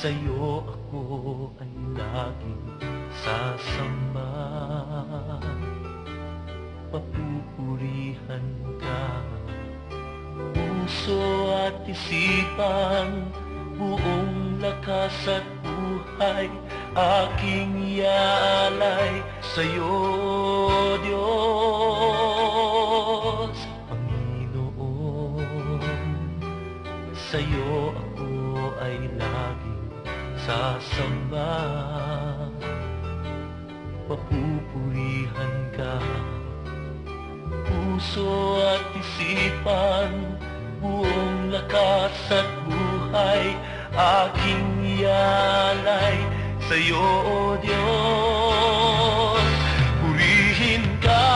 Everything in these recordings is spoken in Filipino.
sa'yo ako ay laging sasamba. Papupurihan ka, puso at isipan, buong lakas at buhay, aking iaalay sa'yo, Diyos. Panginoon, sa'yo ako ay laging sasamba. Papupurihan ka, puso at isipan, buong lakas at buhay, aking ialay sa'yo, O Diyos. Purihin ka,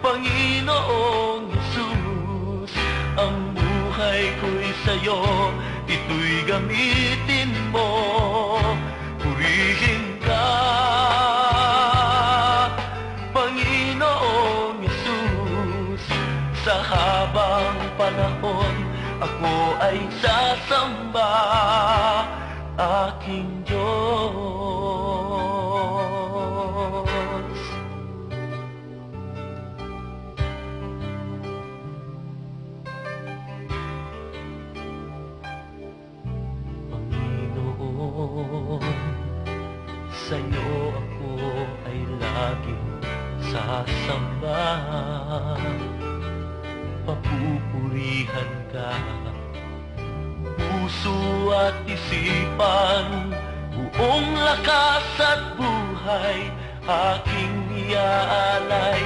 Panginoong Jesus, ang buhay ko'y sa'yo, ito'y gamitin mo. Purihin ka, Panginoong Jesus, sa habang panahon ako ay sasamba, aking Diyos. Panginoon, sa'yo ako ay laging sasamba. Papupurihan ka, puso at isipan, buong lakas at buhay, aking iaalay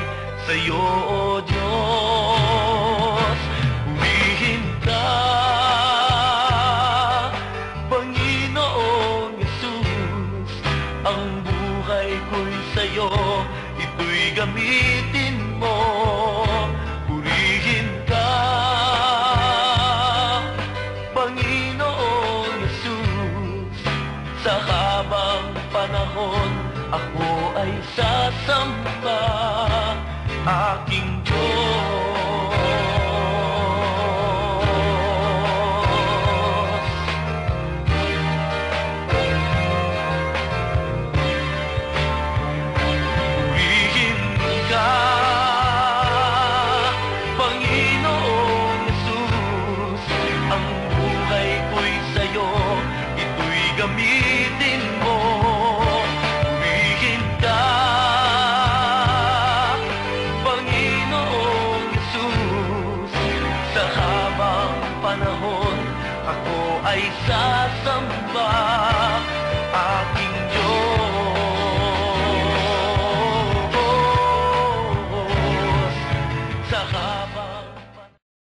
sa'yo, O Diyos. Purihin ka, Panginoong Jesus, ang buhay ko'y sa'yo, ito'y gamitin mo. Purihin ka, Panginoong Jesus, sa habang panahon ako ay sasamba, aking Diyos.